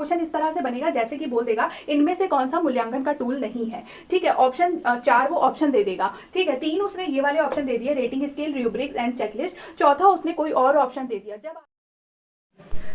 Question इस तरह से बनेगा जैसे कि बोल देगा इनमें से कौन सा मूल्यांकन का टूल नहीं है, ठीक है। ऑप्शन 4 वो ऑप्शन दे देगा, ठीक है। 3 उसने ये वाले ऑप्शन दे दिए, rating scale, rubrics and checklist. चौथा उसने कोई और ऑप्शन दे दिया। जब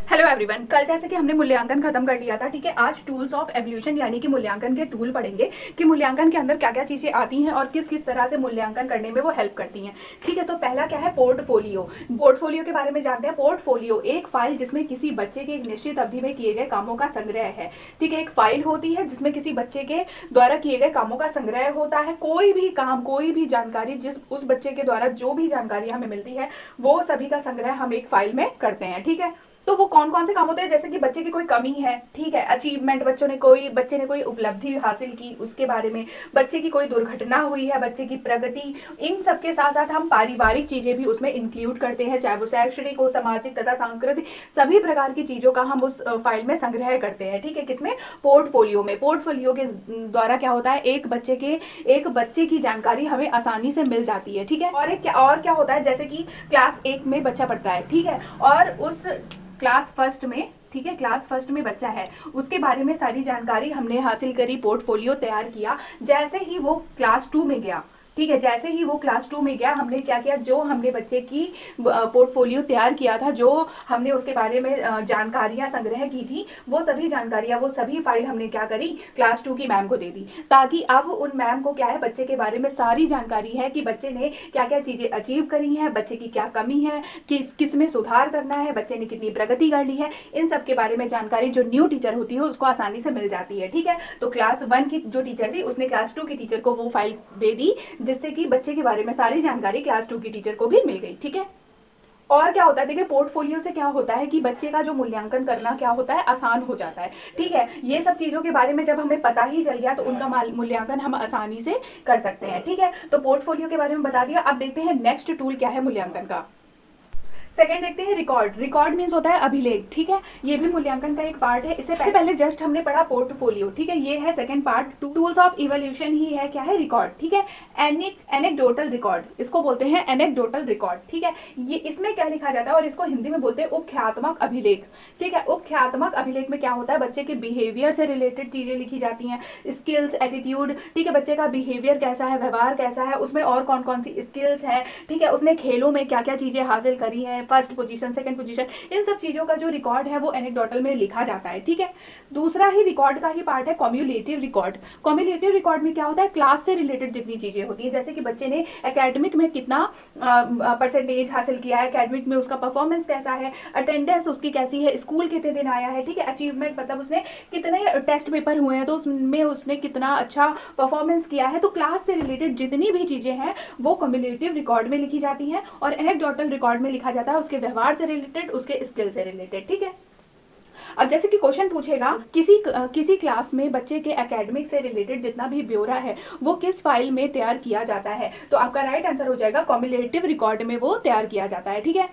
हेलो एवरीवन, कल जैसे कि हमने मूल्यांकन खत्म कर लिया था, ठीक है। आज टूल्स ऑफ एवोल्यूशन यानी कि मूल्यांकन के टूल पढ़ेंगे कि मूल्यांकन के अंदर क्या क्या चीजें आती हैं और किस किस तरह से मूल्यांकन करने में वो हेल्प करती हैं, ठीक है। तो पहला क्या है, पोर्टफोलियो। पोर्टफोलियो के बारे में जानते हैं। पोर्टफोलियो एक फाइल जिसमें किसी बच्चे के एक निश्चित अवधि में किए गए कामों का संग्रह है, ठीक है। एक फाइल होती है जिसमें किसी बच्चे के द्वारा किए गए कामों का संग्रह होता है। कोई भी काम, कोई भी जानकारी, जिस उस बच्चे के द्वारा जो भी जानकारी हमें मिलती है वो सभी का संग्रह हम एक फाइल में करते हैं, ठीक है। तो वो कौन कौन से काम होते हैं, जैसे कि बच्चे की कोई कमी है, ठीक है, अचीवमेंट, बच्चे ने कोई उपलब्धि हासिल की उसके बारे में, बच्चे की कोई दुर्घटना हुई है, बच्चे की प्रगति, इन सब के साथ साथ हम पारिवारिक चीजें भी उसमें इंक्लूड करते हैं, चाहे वो शैक्षणिक हो, सामाजिक तथा सांस्कृतिक, सभी प्रकार की चीजों का हम उस फाइल में संग्रह करते हैं, ठीक है। किसमें, पोर्टफोलियो में। पोर्टफोलियो के द्वारा क्या होता है, एक बच्चे की जानकारी हमें आसानी से मिल जाती है, ठीक है। और क्या होता है, जैसे कि क्लास 1 में बच्चा पढ़ता है, ठीक है, और उस क्लास फर्स्ट में, ठीक है, क्लास फर्स्ट में बच्चा है, उसके बारे में सारी जानकारी हमने हासिल करी, पोर्टफोलियो तैयार किया। जैसे ही वो क्लास 2 में गया, ठीक है, जैसे ही वो क्लास 2 में गया, हमने क्या किया, जो हमने बच्चे की पोर्टफोलियो तैयार किया था, जो हमने उसके बारे में जानकारियां संग्रह की थी, वो सभी जानकारियां, वो सभी फाइल हमने क्या करी, क्लास 2 की मैम को दे दी, ताकि अब उन मैम को क्या है, बच्चे के बारे में सारी जानकारी है कि बच्चे ने क्या क्या चीजें अचीव करी हैं, बच्चे की क्या कमी है, किस में सुधार करना है, बच्चे ने कितनी प्रगति कर ली है, इन सब के बारे में जानकारी जो न्यू टीचर होती है उसको आसानी से मिल जाती है, ठीक है। तो क्लास 1 की जो टीचर थी उसने क्लास 2 की टीचर को वो फाइल दे दी, जिससे कि बच्चे के बारे में सारी जानकारी क्लास 2 की टीचर को भी मिल गई, ठीक है। और क्या होता है, देखिए, पोर्टफोलियो से क्या होता है कि बच्चे का जो मूल्यांकन करना क्या होता है, आसान हो जाता है, ठीक है। ये सब चीजों के बारे में जब हमें पता ही चल गया तो उनका मूल्यांकन हम आसानी से कर सकते हैं, ठीक है। तो पोर्टफोलियो के बारे में बता दिया। अब देखते हैं नेक्स्ट टूल क्या है मूल्यांकन का। सेकंड देखते हैं रिकॉर्ड। रिकॉर्ड मीन्स होता है अभिलेख, ठीक है। ये भी मूल्यांकन का एक पार्ट है। इससे पहले जस्ट हमने पढ़ा पोर्टफोलियो, ठीक है। ये है second part, tools of evolution ही है, क्या है, रिकॉर्ड, ठीक है। एनेक्डोटल रिकॉर्ड, इसको बोलते हैं एनेक्डोटल रिकॉर्ड, ठीक है। ये इसमें क्या लिखा जाता है, और इसको हिंदी में बोलते हैं उपख्यात्मक अभिलेख, ठीक है। उपख्यात्मक अभिलेख में क्या होता है, बच्चे के बिहेवियर से रिलेटेड चीजें लिखी जाती हैं, स्किल्स, एटीट्यूड, ठीक है, बच्चे का बिहेवियर कैसा है, व्यवहार कैसा है, उसमें और कौन कौन सी स्किल्स हैं, ठीक है, उसने खेलों में क्या क्या चीजें हासिल करी हैं, फर्स्ट पोजीशन, सेकंड पोजीशन, इन सब चीजों का जो रिकॉर्ड है वो एनेक्डोटल में लिखा जाता है, ठीक है। दूसरा ही रिकॉर्ड का ही पार्ट है कम्युलेटिव रिकॉर्ड। कम्युलेटिव रिकॉर्ड में क्या होता है, क्लास से रिलेटेड जितनी चीजें होती है, जैसे कि बच्चे ने एकेडमिक में कितना परसेंटेज हासिल किया है, एकेडमिक में उसका परफॉर्मेंस कैसा है, अटेंडेंस उसकी कैसी है, स्कूल कितने दिन आया है, ठीक है, अचीवमेंट मतलब उसने कितने टेस्ट पेपर हुए हैं तो उसमें उसने कितना अच्छा परफॉर्मेंस किया है। तो क्लास से रिलेटेड जितनी भी चीजें हैं वो कम्युलेटिव रिकॉर्ड में लिखी जाती हैं, और एनेक्डोटल रिकॉर्ड में लिखा जाता है उसके व्यवहार से रिलेटेड, उसके स्किल से रिलेटेड, ठीक है। अब जैसे कि क्वेश्चन पूछेगा, किसी क्लास में बच्चे के एकेडमिक से रिलेटेड जितना भी ब्यौरा है वो किस फाइल में तैयार किया जाता है, तो आपका राइट आंसर हो जाएगा कम्युलेटिव रिकॉर्ड में वो तैयार किया जाता है, ठीक है।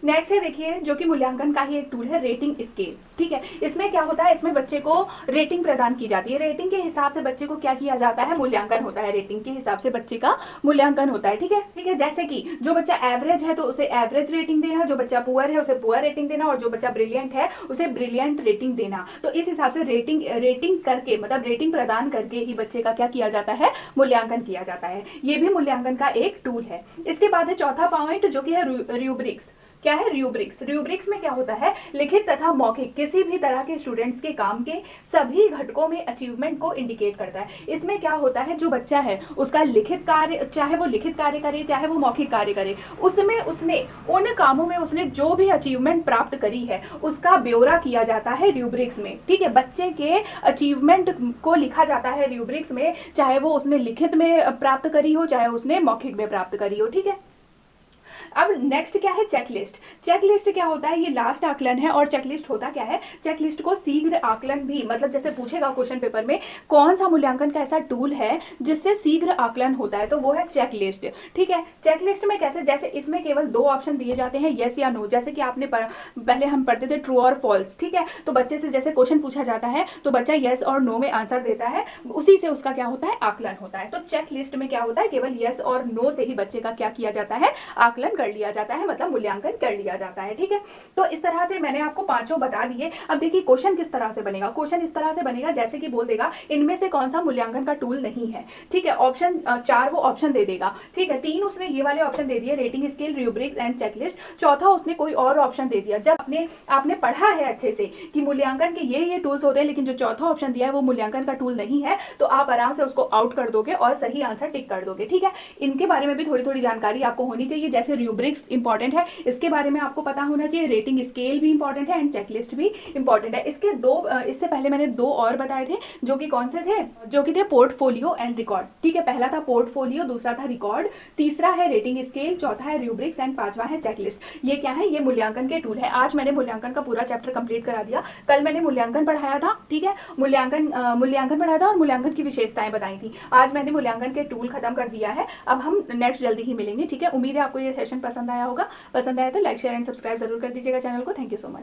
नेक्स्ट है, देखिए, जो कि मूल्यांकन का ही एक टूल है, रेटिंग स्केल, ठीक है। इसमें क्या होता है, इसमें बच्चे को रेटिंग प्रदान की जाती है। रेटिंग के हिसाब से बच्चे को क्या किया जाता है, मूल्यांकन होता है। रेटिंग के हिसाब से बच्चे का मूल्यांकन होता है, ठीक है, ठीक है। जैसे कि जो बच्चा एवरेज है तो उसे एवरेज रेटिंग देना, जो बच्चा पुअर है उसे पुअर रेटिंग देना, और जो बच्चा ब्रिलियंट है उसे ब्रिलियंट रेटिंग देना। तो इस हिसाब से रेटिंग करके, मतलब रेटिंग प्रदान करके ही बच्चे का क्या किया जाता है, मूल्यांकन किया जाता है। ये भी मूल्यांकन का एक टूल है। इसके बाद है चौथा पॉइंट, जो कि है रूब्रिक्स। क्या है, रूब्रिक्स। रूब्रिक्स में क्या होता है, लिखित तथा मौखिक किसी भी तरह के स्टूडेंट्स के काम के सभी घटकों में अचीवमेंट को इंडिकेट करता है। इसमें क्या होता है, जो बच्चा है उसका लिखित कार्य, चाहे वो लिखित कार्य करे चाहे वो मौखिक कार्य करे, उसमें उसने उन कामों में उसने जो भी अचीवमेंट प्राप्त करी है उसका ब्यौरा किया जाता है रूब्रिक्स में, ठीक है। बच्चे के अचीवमेंट को लिखा जाता है रूब्रिक्स में, चाहे वो उसने लिखित में प्राप्त करी हो चाहे उसने मौखिक में प्राप्त करी हो, ठीक है। अब नेक्स्ट क्या है, चेकलिस्ट। चेकलिस्ट क्या होता है, ये लास्ट आकलन है, और चेकलिस्ट होता क्या है, चेकलिस्ट को शीघ्र आकलन भी, मतलब जैसे पूछेगा क्वेश्चन पेपर में कौन सा मूल्यांकन का ऐसा टूल है जिससे शीघ्र आकलन होता है, तो वो है चेकलिस्ट, ठीक है। चेकलिस्ट में कैसे, जैसे इसमें केवल 2 ऑप्शन दिए जाते हैं, यस या नो। जैसे कि आपने पहले हम पढ़ते थे ट्रू और फॉल्स, ठीक है। तो बच्चे से जैसे क्वेश्चन पूछा जाता है तो बच्चा यस और नो में आंसर देता है, उसी से उसका क्या होता है, आकलन होता है। तो चेकलिस्ट में क्या होता है, केवल यस और नो से ही बच्चे का क्या किया जाता है, आकलन कर लिया जाता है, मतलब मूल्यांकन कर लिया जाता है। ठीक है, तो इस तरह से मैंने आपको पांचों बता दिए। अब देखिए क्वेश्चन किस तरह से बनेगा। क्वेश्चन इस तरह से बनेगा जैसे कि बोल देगा इनमें से कौन सा मूल्यांकन का टूल नहीं है। ठीक है, ऑप्शन 4 वो ऑप्शन दे देगा। ठीक है, 3 उसने ये वाले ऑप्शन दे दिए, rating scale, rubrics and checklist. चौथा उसने कोई और ऑप्शन दे दिया। जब आपने पढ़ा है अच्छे से कि मूल्यांकन के ये टूल्स होते हैं, लेकिन जो चौथा ऑप्शन दिया है वो मूल्यांकन का टूल नहीं है, तो आप आराम से उसको आउट कर दोगे और सही आंसर टिक कर दोगे। ठीक है, इनके बारे में भी थोड़ी थोड़ी जानकारी आपको होनी चाहिए। जैसे रूब्रिक्स इंपॉर्टेंट है, इसके बारे में आपको पता होना चाहिए। रेटिंग स्केल भी इंपॉर्टेंट है एंड चेकलिस्ट भी इंपॉर्टेंट है। इससे पहले मैंने 2 और बताए थे, जो कि कौन से थे, जो कि थे पोर्टफोलियो एंड रिकॉर्ड। ठीक है, पहला था पोर्टफोलियो, दूसरा था रिकॉर्ड, तीसरा है रेटिंग स्केल, चौथा है रूब्रिक्स एंड पांचवा है चेकलिस्ट। ये क्या है, ये मूल्यांकन के टूल है। आज मैंने मूल्यांकन का पूरा चैप्टर कंप्लीट करा दिया। कल मैंने मूल्यांकन पढ़ाया था। ठीक है, मूल्यांकन पढ़ाया था और मूल्यांकन की विशेषताएं बताई थी। आज मैंने मूल्यांकन के टूल खत्म कर दिया है। अब हम नेक्स्ट जल्दी ही मिलेंगे। ठीक है, उम्मीद है आपको ये सेशन पसंद आया होगा। पसंद आया तो लाइक, शेयर एंड सब्सक्राइब जरूर कर दीजिएगा चैनल को। Thank you so much.